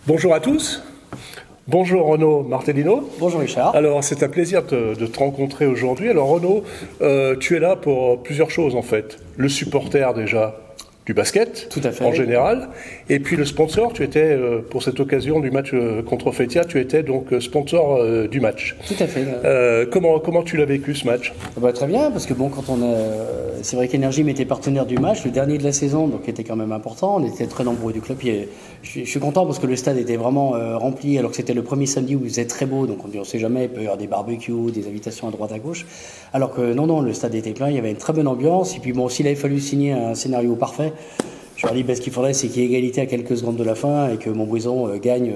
Bonjour à tous. Bonjour Renaud Martellino. Bonjour Richard. Alors c'est un plaisir de te rencontrer aujourd'hui. Alors Renaud, tu es là pour plusieurs choses en fait. Le supporter déjà du basket, tout à fait, en général, et puis le sponsor. Tu étais pour cette occasion du match contre Fétia, tu étais donc sponsor du match. Tout à fait. Comment tu l'as vécu ce match? Très bien, parce que bon, c'est vrai qu'Énergie était partenaire du match, le dernier de la saison, donc était quand même important. On était très nombreux du club. Je suis content parce que le stade était vraiment rempli, alors que c'était le premier samedi où il faisait très beau, donc on ne sait jamais, il peut y avoir des barbecues, des invitations à droite à gauche. Alors que non, le stade était plein, il y avait une très bonne ambiance. Et puis bon, s'il avait fallu signer un scénario parfait, je leur dis, ce qu'il faudrait, c'est qu'il y ait égalité à quelques secondes de la fin et que Montbrison gagne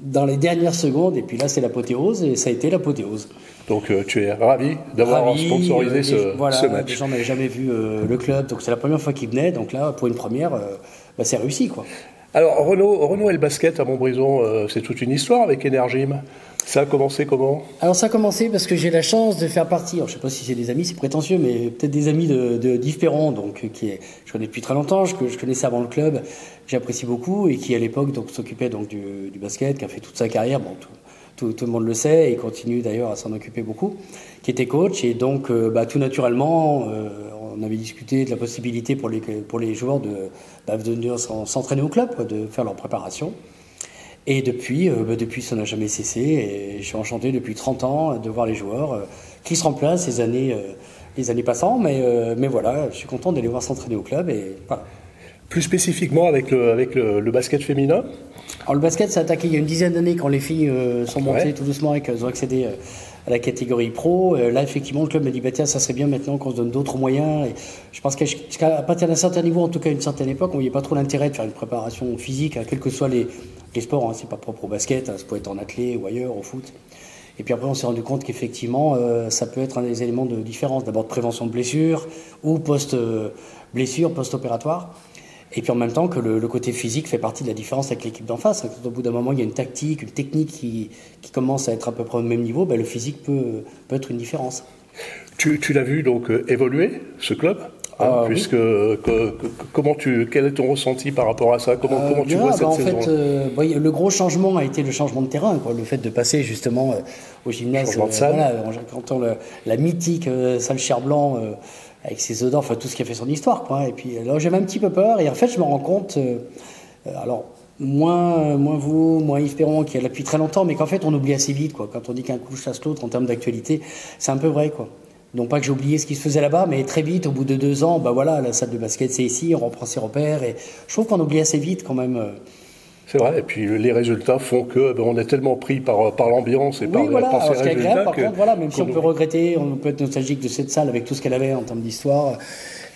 dans les dernières secondes. Et puis là, c'est l'apothéose, et ça a été l'apothéose. Donc tu es ravi d'avoir sponsorisé ce match. Les gens n'avaient jamais vu le club, donc c'est la première fois qu'ils venaient. Donc là, pour une première, c'est réussi, quoi. Alors Renaud et le basket à Montbrison, c'est toute une histoire avec Énergime. Ça a commencé comment? Alors ça a commencé parce que j'ai la chance de faire partie, alors je ne sais pas si c'est des amis, c'est prétentieux, mais peut-être des amis de différents, donc je connais depuis très longtemps, je connaissais avant le club, j'apprécie beaucoup, et qui à l'époque s'occupait du basket, qui a fait toute sa carrière, bon, tout le monde le sait, et continue d'ailleurs à s'en occuper beaucoup, qui était coach, et donc tout naturellement, on avait discuté de la possibilité pour les joueurs de venir s'entraîner au club, quoi, de faire leur préparation. Et depuis, ça n'a jamais cessé, et je suis enchanté depuis 30 ans de voir les joueurs qui se remplacent les années passant, mais voilà, je suis content de les voir s'entraîner au club, et voilà. Plus spécifiquement avec le basket féminin? Alors le basket s'est attaqué il y a une dizaine d'années quand les filles sont montées tout doucement et qu'elles ont accédé à la catégorie pro. Là, effectivement, le club m'a dit tiens, ça serait bien maintenant qu'on se donne d'autres moyens. Et je pense qu'à partir d'un certain niveau, en tout cas à une certaine époque, on n'y a pas trop l'intérêt de faire une préparation physique, quels que soient les sports. Hein, c'est pas propre au basket, ça peut être en athlé ou ailleurs, au foot. Et puis après, on s'est rendu compte qu'effectivement, ça peut être un des éléments de différence. D'abord de prévention de blessures ou post-blessure, post-opératoire. Et puis en même temps que le côté physique fait partie de la différence avec l'équipe d'en face. Quand au bout d'un moment, il y a une tactique, une technique qui commence à être à peu près au même niveau, le physique peut être une différence. Tu l'as vu donc évoluer, ce club, puisque oui. Quel est ton ressenti par rapport à ça? Comment tu vois cette saison? Le gros changement a été le changement de terrain, quoi. Le fait de passer justement au gymnase, quand la mythique salle Cher-Blanc, avec ses odeurs, tout ce qui a fait son histoire, quoi. Et puis là, j'avais un petit peu peur, et en fait, je me rends compte, alors moins Yves Perron qui est là depuis très longtemps, mais qu'en fait, on oublie assez vite, quoi. Quand on dit qu'un coup chasse l'autre en termes d'actualité, c'est un peu vrai, quoi. Non pas que j'ai oublié ce qui se faisait là-bas, mais très vite, au bout de 2 ans, la salle de basket, c'est ici, on reprend ses repères, et je trouve qu'on oublie assez vite, quand même. C'est vrai, et puis les résultats font que on est tellement pris par l'ambiance et par ces résultats. Agréable, par contre, même si on peut regretter, on peut être nostalgique de cette salle avec tout ce qu'elle avait en termes d'histoire.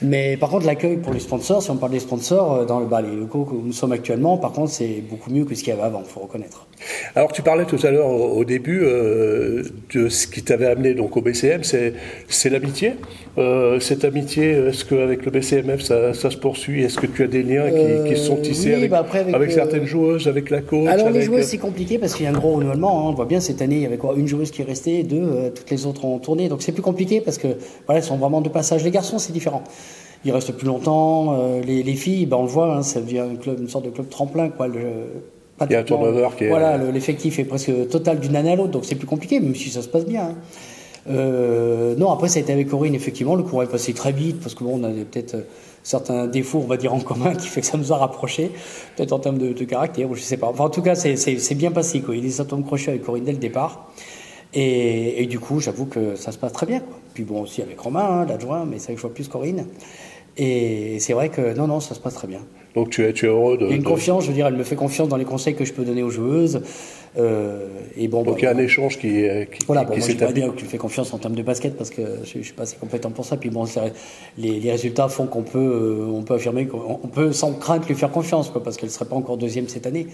Mais par contre, l'accueil pour les sponsors, si on parle des sponsors, dans les locaux où nous sommes actuellement, par contre, c'est beaucoup mieux que ce qu'il y avait avant, il faut reconnaître. Alors, tu parlais tout à l'heure au début de ce qui t'avait amené donc au BCM, c'est l'amitié. Cette amitié, est-ce qu'avec le BCMF, ça se poursuit? Est-ce que tu as des liens qui se sont tissés avec certaines joueuses, avec la coach? Alors, les joueuses, c'est compliqué parce qu'il y a un gros renouvellement. Hein. On voit bien cette année, il y avait une joueuse qui est restée, 2, toutes les autres ont tourné. Donc, c'est plus compliqué parce que elles sont vraiment de passage. Les garçons, c'est différent. Ils restent plus longtemps. Les filles, on le voit, hein, ça devient une sorte de club tremplin, quoi. Il y a un turnover qui est... Voilà, l'effectif est presque total d'une année à l'autre, donc c'est plus compliqué, même si ça se passe bien. Hein. Non, après ça a été avec Corinne, effectivement, le courant est passé très vite, parce que on avait peut-être certains défauts, on va dire, en commun, qui fait que ça nous a rapprochés, peut-être en termes de caractère, ou je sais pas. Enfin, en tout cas, c'est bien passé, quoi. Il y a des atomes crochés avec Corinne dès le départ. Et du coup, j'avoue que ça se passe très bien, quoi. Puis bon, aussi avec Romain, hein, l'adjoint, mais c'est vrai que je vois plus Corinne. Et c'est vrai que non, ça se passe très bien. Donc tu es heureux de... Il y a une confiance, je veux dire, elle me fait confiance dans les conseils que je peux donner aux joueuses. Donc il y a un éconge qui s'établit. Bien que tu fais confiance en termes de basket parce que je suis pas assez compétent pour ça. Puis bon, les résultats font qu'on peut, on peut affirmer qu'on peut sans crainte lui faire confiance, quoi, parce qu'elle serait pas encore deuxième cette année.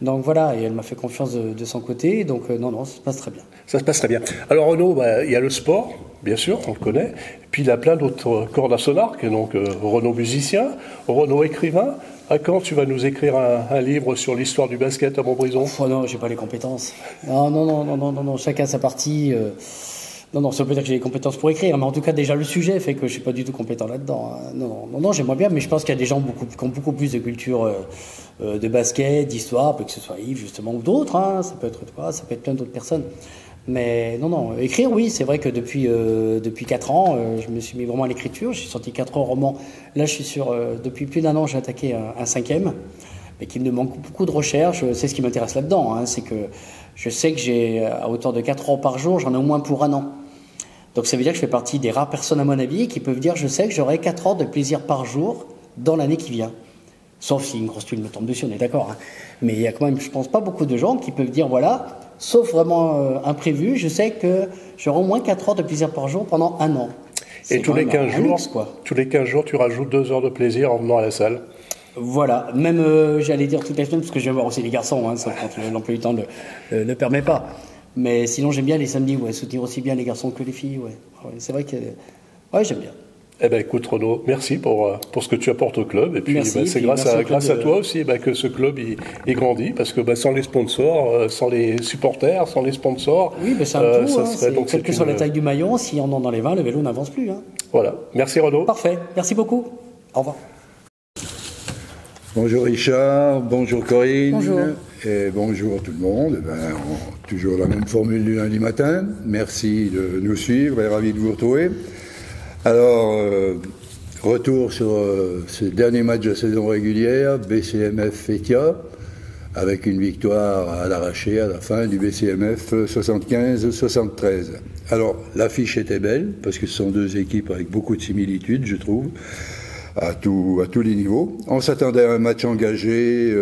Donc voilà, et elle m'a fait confiance de son côté, donc non, ça se passe très bien. Ça se passe très bien. Alors Renaud, il y a le sport, bien sûr, on le connaît, puis il a plein d'autres cordes à son arc, donc Renaud musicien, Renaud écrivain. À quand tu vas nous écrire un livre sur l'histoire du basket à Montbrison? Non, j'ai pas les compétences. Non, chacun sa partie. Non, ça veut pas dire que j'ai les compétences pour écrire, mais en tout cas, déjà, le sujet fait que je suis pas du tout compétent là-dedans. Non, j'aimerais bien, mais je pense qu'il y a des gens qui ont beaucoup plus de culture de basket, d'histoire, que ce soit Yves, justement, ou d'autres, hein, ça peut être plein d'autres personnes. Mais non, écrire, oui, c'est vrai que depuis 4 ans, je me suis mis vraiment à l'écriture, j'ai sorti 4 romans. Là, je suis depuis plus d'1 an, j'ai attaqué un 5e, mais qui me demande beaucoup de recherche. C'est ce qui m'intéresse là-dedans, hein, c'est que je sais que j'ai, à hauteur de 4 heures par jour, j'en ai au moins pour 1 an. Donc ça veut dire que je fais partie des rares personnes à mon avis qui peuvent dire je sais que j'aurai 4 heures de plaisir par jour dans l'année qui vient. Sauf si une grosse tuile me tombe dessus, on est d'accord. Hein. Mais il y a quand même, je pense, pas beaucoup de gens qui peuvent dire voilà, sauf vraiment imprévu, je sais que j'aurai au moins 4 heures de plaisir par jour pendant 1 an. Et tous les 15 jours, tu rajoutes 2 heures de plaisir en venant à la salle. Voilà, même j'allais dire toutes les semaines, parce que je viens voir aussi les garçons, hein, sauf quand l'emploi du temps ne le permet pas. Mais sinon, j'aime bien les samedis, soutenir aussi bien les garçons que les filles. Ouais, c'est vrai que j'aime bien. Eh ben, écoute Renaud, merci pour ce que tu apportes au club. Et puis, c'est grâce à toi aussi que ce club il grandit, parce que sans les sponsors, sans les supporters, sans les sponsors, oui, c'est un tout. Quelle que soit la taille du maillon, si on en dans les 20, le vélo n'avance plus. Hein. Voilà. Merci Renaud. Parfait. Merci beaucoup. Au revoir. Bonjour Richard, bonjour Corinne. Bonjour. Et bonjour tout le monde. Toujours la même formule du lundi matin. Merci de nous suivre et ravi de vous retrouver. Alors, retour sur ce dernier match de saison régulière, BCMF Fétia, avec une victoire à l'arraché à la fin du BCMF 75-73. Alors, l'affiche était belle, parce que ce sont 2 équipes avec beaucoup de similitudes, je trouve, à tous les niveaux. On s'attendait à un match engagé,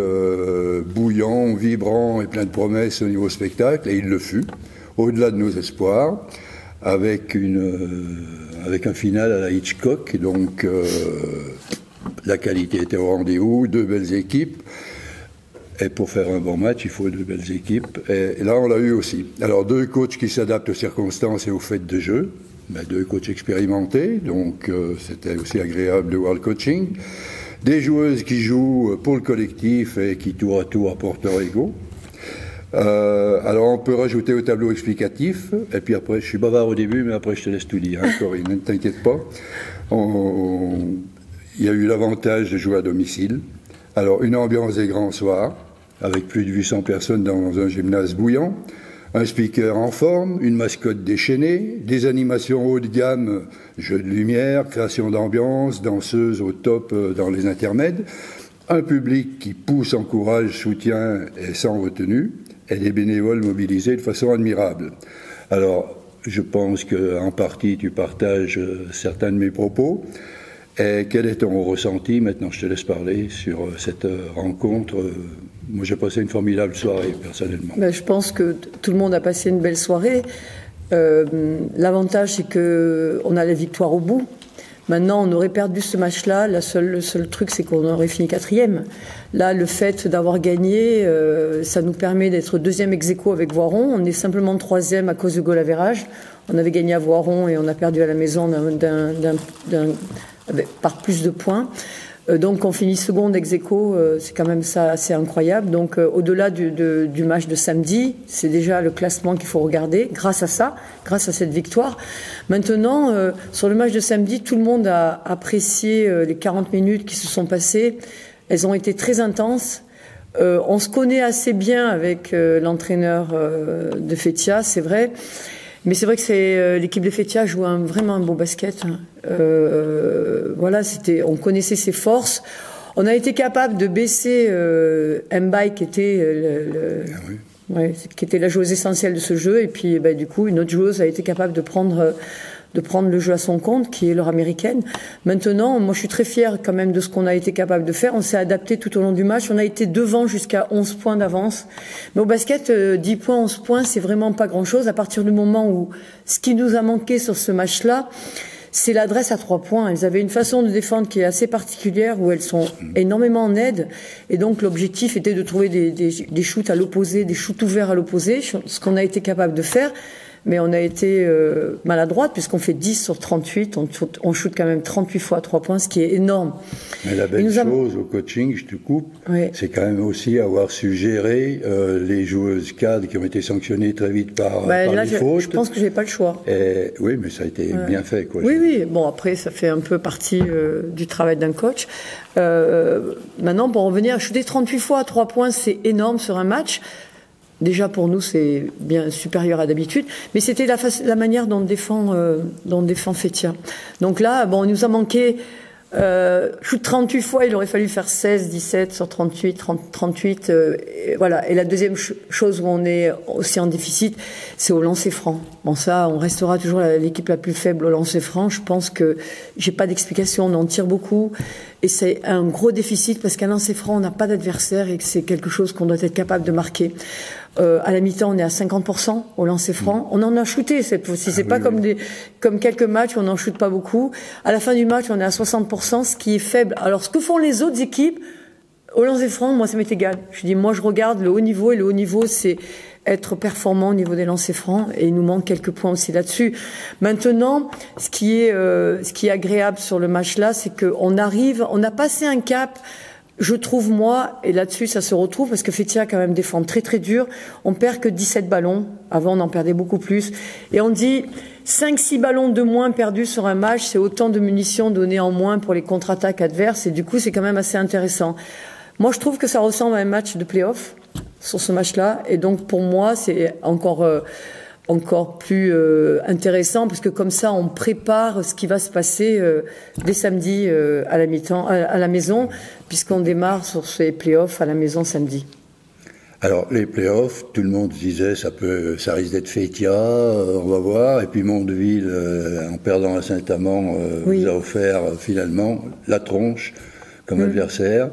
bouillant, vibrant et plein de promesses au niveau spectacle, et il le fut, au-delà de nos espoirs, avec un final à la Hitchcock, donc la qualité était au rendez-vous, 2 belles équipes, et pour faire un bon match, il faut 2 belles équipes, et là on l'a eu aussi. Alors 2 coachs qui s'adaptent aux circonstances et aux faits de jeu, 2 coachs expérimentés, donc c'était aussi agréable de voir le coaching. Des joueuses qui jouent pour le collectif et qui tour à tour apportent leur ego. Alors on peut rajouter au tableau explicatif, et puis après, je suis bavard au début, mais après je te laisse tout dire, hein, Corinne, ne t'inquiète pas. Il y a eu l'avantage de jouer à domicile. Alors une ambiance des grands soirs, avec plus de 800 personnes dans un gymnase bouillant. Un speaker en forme, une mascotte déchaînée, des animations haut de gamme, jeux de lumière, création d'ambiance, danseuses au top dans les intermèdes, un public qui pousse, encourage, soutient et sans retenue, et des bénévoles mobilisés de façon admirable. Alors, je pense qu'en partie, tu partages certains de mes propos. Et quel est ton ressenti? Maintenant, je te laisse parler sur cette rencontre. Moi, j'ai passé une formidable soirée, personnellement. Je pense que tout le monde a passé une belle soirée. L'avantage, c'est qu'on a la victoire au bout. Maintenant, on aurait perdu ce match-là. Le seul truc, c'est qu'on aurait fini 4e. Là, le fait d'avoir gagné, ça nous permet d'être 2e ex-aequo avec Voiron. On est simplement 3e à cause de goal average. On avait gagné à Voiron et on a perdu à la maison par plus de points. Donc on finit seconde ex-aequo, c'est quand même ça assez incroyable. Donc au-delà du match de samedi, c'est déjà le classement qu'il faut regarder grâce à ça, grâce à cette victoire. Maintenant, sur le match de samedi, tout le monde a apprécié les 40 minutes qui se sont passées. Elles ont été très intenses. On se connaît assez bien avec l'entraîneur de Fétia, c'est vrai. Mais c'est vrai que l'équipe de Fétia joue vraiment un beau basket. Voilà, on connaissait ses forces. On a été capable de baisser Mbaye qui était la joueuse essentielle de ce jeu. Et puis, du coup, une autre joueuse a été capable de prendre le jeu à son compte, qui est leur américaine. Maintenant, moi, je suis très fière quand même de ce qu'on a été capable de faire. On s'est adapté tout au long du match. On a été devant jusqu'à 11 points d'avance. Mais au basket, 10 points, 11 points, c'est vraiment pas grand-chose. À partir du moment où ce qui nous a manqué sur ce match-là, c'est l'adresse à 3 points. Elles avaient une façon de défendre qui est assez particulière, où elles sont énormément en aide. Et donc, l'objectif était de trouver des shoots à l'opposé, des shoots ouverts à l'opposé, ce qu'on a été capable de faire. mais on a été maladroite puisqu'on fait 10 sur 38, on shoot quand même 38 fois à 3 points, ce qui est énorme. Mais la belle chose au coaching, je te coupe, c'est quand même aussi avoir su gérer les joueuses cadres qui ont été sanctionnées très vite par les fautes. Je pense que j'ai pas le choix. Et, oui, mais ça a été bien fait, quoi. Oui. Bon, après, ça fait un peu partie du travail d'un coach. Maintenant, pour revenir, shooter 38 fois à 3 points, c'est énorme sur un match. Déjà, pour nous, c'est bien supérieur à d'habitude. Mais c'était la manière dont on défend Fethia. Donc là, bon, on nous a manqué... shoot 38 fois, il aurait fallu faire 16, 17 sur 38, 38. Voilà. Et la deuxième chose où on est aussi en déficit, c'est au lancer franc. Bon, ça, on restera toujours l'équipe la plus faible au lancer franc. Je pense que j'ai pas d'explication. On en tire beaucoup. Et c'est un gros déficit parce qu'à lancer franc, on n'a pas d'adversaire et que c'est quelque chose qu'on doit être capable de marquer. À la mi-temps, on est à 50% au lancer franc. On en a shooté cette fois-ci. C'est pas comme quelques matchs où on n'en shoot pas beaucoup. À la fin du match, on est à 60%, ce qui est faible. Alors, ce que font les autres équipes, au lancer franc, moi, ça m'est égal. Je dis, moi, je regarde le haut niveau et le haut niveau, c'est être performant au niveau des lancers francs et il nous manque quelques points aussi là-dessus. Maintenant, ce qui est agréable sur le match-là, c'est qu'on a passé un cap. Je trouve, moi, et là-dessus, ça se retrouve, parce que Fethia, quand même, défend très, très dur. On perd que 17 ballons. Avant, on en perdait beaucoup plus. Et on dit 5-6 ballons de moins perdus sur un match, c'est autant de munitions données en moins pour les contre-attaques adverses. Et du coup, c'est quand même assez intéressant. Moi, je trouve que ça ressemble à un match de play-off sur ce match-là. Et donc, pour moi, c'est encore plus intéressant parce que comme ça on prépare ce qui va se passer dès samedi à la mi-temps à la maison, puisqu'on démarre sur ces playoffs à la maison samedi. Alors les playoffs, tout le monde disait ça risque d'être Fethia, on va voir, et puis Mondeville en perdant à Saint-Amand nous a offert finalement la tronche comme adversaire.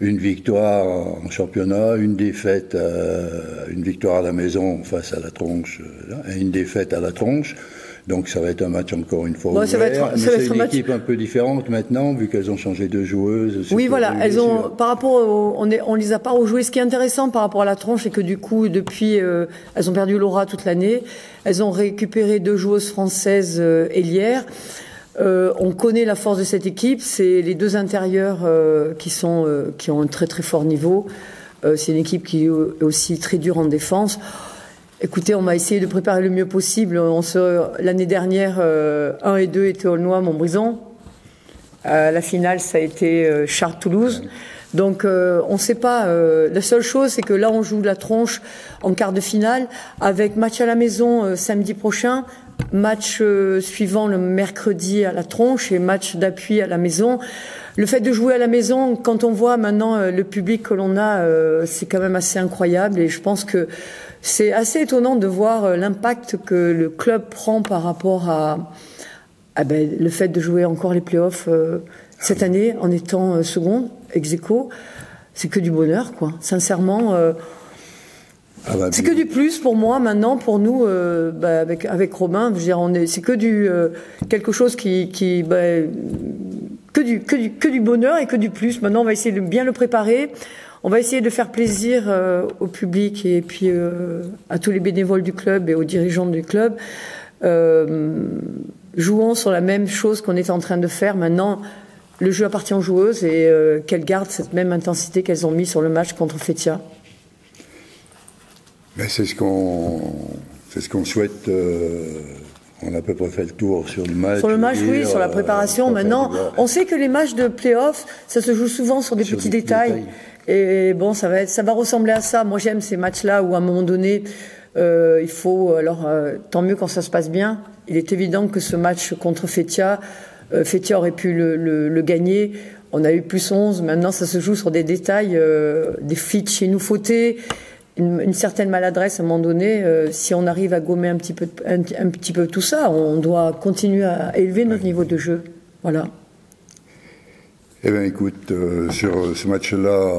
Une victoire en championnat, une défaite, une victoire à la maison face à la tronche, et une défaite à la tronche. Donc ça va être un match encore une fois ouvert. C'est une équipe un peu différente maintenant, vu qu'elles ont changé de joueuses. Oui, voilà, elles ont, par rapport on les a pas rejouées. Ce qui est intéressant par rapport à la tronche, c'est que du coup, depuis, elles ont perdu Laura toute l'année. Elles ont récupéré 2 joueuses françaises ailières. On connaît la force de cette équipe, c'est les 2 intérieurs qui ont un très très fort niveau. C'est une équipe qui est aussi très dure en défense. Écoutez, on va essayer de préparer le mieux possible. L'année dernière, 1 et 2 étaient Aulnois, Montbrison. La finale, ça a été Chartres-Toulouse. Donc, on ne sait pas. La seule chose, c'est que là, on joue la tronche en quart de finale, avec match à la maison samedi prochain. Match suivant le mercredi à la tronche et match d'appui à la maison. Le fait de jouer à la maison, quand on voit maintenant le public que l'on a, c'est quand même assez incroyable et je pense que c'est assez étonnant de voir l'impact que le club prend par rapport à le fait de jouer encore les playoffs cette année en étant second, ex-aequo. C'est que du bonheur, quoi. Sincèrement... c'est que du plus pour moi maintenant, pour nous, avec Robin. Je veux dire, c'est que quelque chose que du bonheur et que du plus. Maintenant, on va essayer de bien le préparer. On va essayer de faire plaisir au public et puis à tous les bénévoles du club et aux dirigeants du club. Jouons sur la même chose qu'on est en train de faire maintenant. Le jeu appartient aux joueuses et qu'elles gardent cette même intensité qu'elles ont mis sur le match contre Fethia. Mais c'est ce qu'on souhaite. On a à peu près fait le tour sur le match. Sur le match, oui, sur la préparation. Maintenant, on sait que les matchs de play-off, ça se joue souvent sur des petits détails. Et bon, ça va ressembler à ça. Moi, j'aime ces matchs-là où, à un moment donné, il faut. Alors, tant mieux quand ça se passe bien. Il est évident que ce match contre Fethia, Fethia aurait pu le gagner. On a eu plus 11. Maintenant, ça se joue sur des détails, des feats chez nous fautés. Une certaine maladresse à un moment donné, si on arrive à gommer un petit peu tout ça, on doit continuer à élever notre niveau de jeu. Voilà. Eh bien, écoute, sur ce match-là,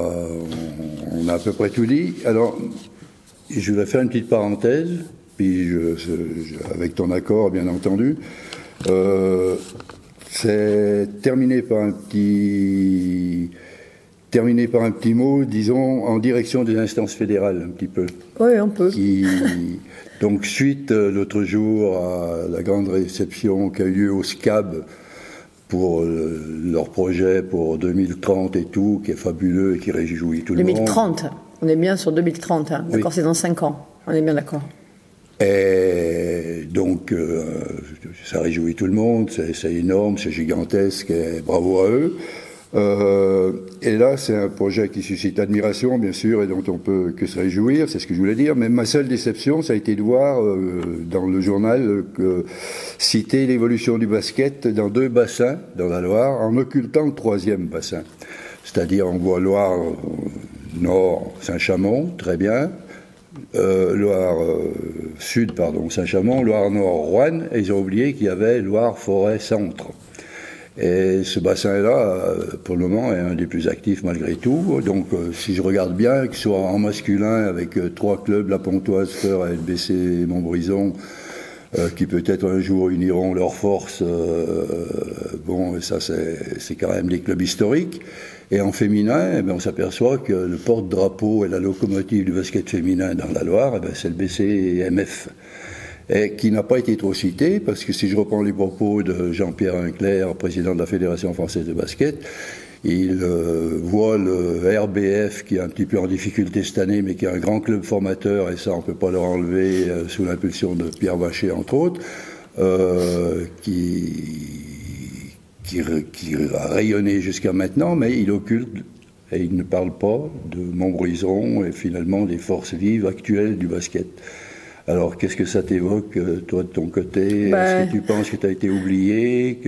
on a à peu près tout dit. Alors, je voudrais faire une petite parenthèse, puis avec ton accord, bien entendu. C'est terminé par un petit terminer par un petit mot, disons, en direction des instances fédérales, un petit peu. Oui, on peut. Donc, suite l'autre jour à la grande réception qui a eu lieu au SCAB pour leur projet pour 2030 et tout, qui est fabuleux et qui réjouit tout le monde. 2030, on est bien sur 2030, hein. D'accord, oui. C'est dans 5 ans, on est bien d'accord. Et donc, ça réjouit tout le monde, c'est énorme, c'est gigantesque, et bravo à eux. Et là, c'est un projet qui suscite admiration, bien sûr, et dont on peut que se réjouir, c'est ce que je voulais dire. Mais ma seule déception, ça a été de voir dans le journal citer l'évolution du basket dans 2 bassins dans la Loire, en occultant le 3e bassin. C'est-à-dire, on voit Loire Nord, Saint-Chamond, très bien. Loire Sud, pardon, Saint-Chamond, Loire Nord, Roanne, et ils ont oublié qu'il y avait Loire Forêt Centre. Et ce bassin-là, pour le moment, est un des plus actifs malgré tout. Donc, si je regarde bien, qu'il soit en masculin avec 3 clubs, la Pontoise, Feur, LBC, Montbrison, qui peut-être un jour uniront leurs forces. Bon, ça, c'est quand même des clubs historiques. Et en féminin, eh bien, on s'aperçoit que le porte-drapeau et la locomotive du basket féminin dans la Loire, eh bien, c'est le BCMF. Et qui n'a pas été trop cité, parce que si je reprends les propos de Jean-Pierre Inclair, président de la Fédération française de basket, il voit le RBF, qui est un petit peu en difficulté cette année, mais qui est un grand club formateur, et ça on ne peut pas leur enlever sous l'impulsion de Pierre Vacher, entre autres, qui a rayonné jusqu'à maintenant, mais il occulte et il ne parle pas de Montbrison et finalement des forces vives actuelles du basket. Alors, qu'est-ce que ça t'évoque, toi, de ton côté? Est-ce que tu penses que tu as été oublié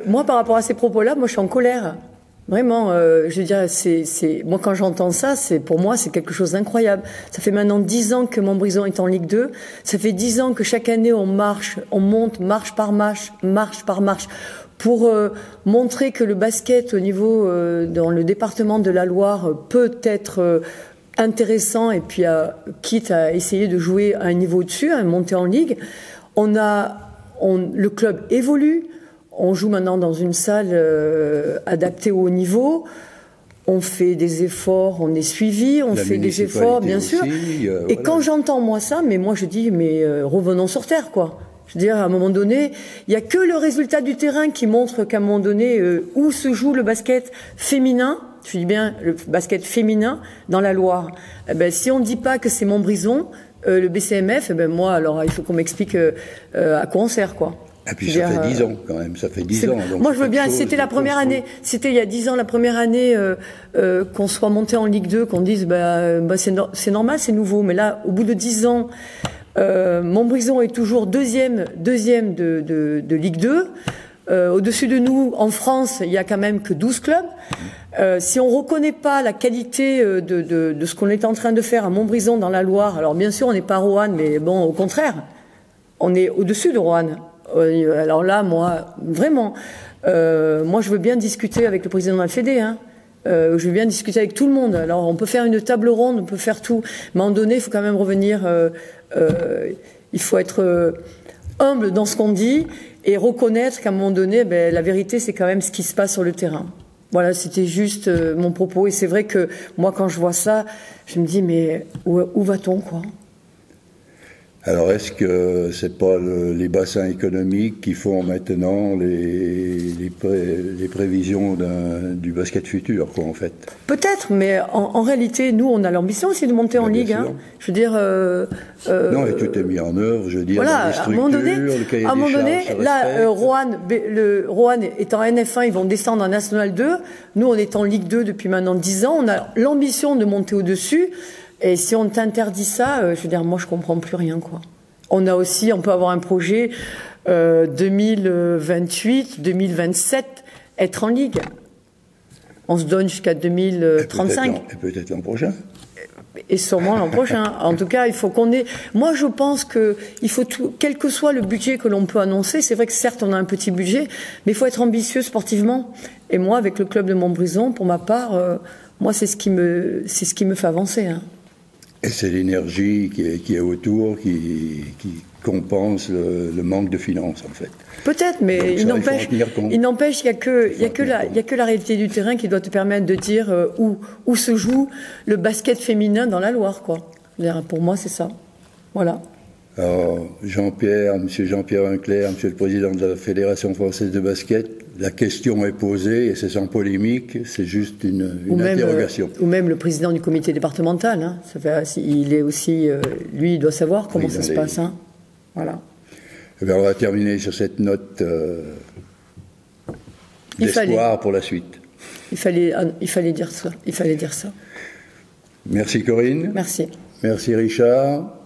Moi, par rapport à ces propos-là, moi, je suis en colère. Vraiment, je veux dire, moi, quand j'entends ça, pour moi, c'est quelque chose d'incroyable. Ça fait maintenant 10 ans que Montbrison est en Ligue 2. Ça fait 10 ans que chaque année, on monte marche par marche, pour montrer que le basket au niveau, dans le département de la Loire, peut être intéressant, et puis quitte à essayer de jouer à un niveau au-dessus, à monter en ligue. Le club évolue, on joue maintenant dans une salle adaptée au haut niveau, on fait des efforts, on est suivi, on fait des efforts, bien sûr. Et voilà. Quand j'entends moi ça, mais moi je dis, mais revenons sur terre, quoi. Je veux dire, à un moment donné, il n'y a que le résultat du terrain qui montre qu'à un moment donné, où se joue le basket féminin, je dis bien le basket féminin dans la Loire. Eh ben, si on ne dit pas que c'est Montbrison, le BCMF, eh ben moi, alors il faut qu'on m'explique à quoi on sert, quoi. Et puis ça fait 10 ans quand même, ça fait 10 ans. Donc moi je veux bien, c'était la première année, c'était il y a 10 ans la première année qu'on soit monté en Ligue 2, qu'on dise c'est normal, c'est nouveau. Mais là, au bout de 10 ans, Montbrison est toujours deuxième de Ligue 2. Au-dessus de nous, en France, il y a quand même que 12 clubs. Si on reconnaît pas la qualité de ce qu'on est en train de faire à Montbrison dans la Loire, alors bien sûr on n'est pas Roanne, mais bon, au contraire, on est au-dessus de Roanne. Alors là, moi, vraiment, moi je veux bien discuter avec le président de la Fédé, hein. Je veux bien discuter avec tout le monde. Alors on peut faire une table ronde, on peut faire tout, mais à un moment donné, il faut quand même revenir, il faut être humble dans ce qu'on dit et reconnaître qu'à un moment donné, la vérité, c'est quand même ce qui se passe sur le terrain. Voilà, c'était juste mon propos. Et c'est vrai que moi, quand je vois ça, je me dis, mais où va-t-on, quoi? Alors, est-ce que c'est pas les bassins économiques qui font maintenant les prévisions du basket futur, quoi, en fait? Peut-être, mais en réalité, nous, on a l'ambition aussi de monter en Ligue. Hein. Je veux dire... non, et tout est mis en œuvre, je veux dire, voilà, dans les structures, le cahier à un moment donné, là, Roanne est en NF1, ils vont descendre en National 2. Nous, on est en Ligue 2 depuis maintenant 10 ans. On a l'ambition de monter au-dessus. Et si on t'interdit ça, je veux dire, moi, je comprends plus rien, quoi. On peut avoir un projet 2028, 2027, être en Ligue. On se donne jusqu'à 2035. Et peut-être l'an prochain. Et sûrement l'an prochain. En tout cas, il faut qu'on ait... Moi, je pense que il faut tout, quel que soit le budget que l'on peut annoncer, c'est vrai que certes, on a un petit budget, mais il faut être ambitieux sportivement. Et moi, avec le club de Montbrison, pour ma part, moi, c'est ce qui me fait avancer, hein. Et c'est l'énergie qui est autour, compense le manque de finances, en fait. Peut-être, mais Donc, il n'empêche qu'il n'y a que la réalité du terrain qui doit te permettre de dire où se joue le basket féminin dans la Loire, quoi. Pour moi, c'est ça. Voilà. Alors, Monsieur Jean-Pierre Vinclair, Monsieur le Président de la Fédération française de basket, la question est posée et c'est sans polémique, c'est juste une interrogation. Ou même le président du comité départemental, hein. Il est aussi, lui, il doit savoir comment ça se passe, hein. Voilà. Et bien, on va terminer sur cette note d'espoir pour la suite. Il fallait dire ça. Merci Corinne. Merci. Merci Richard.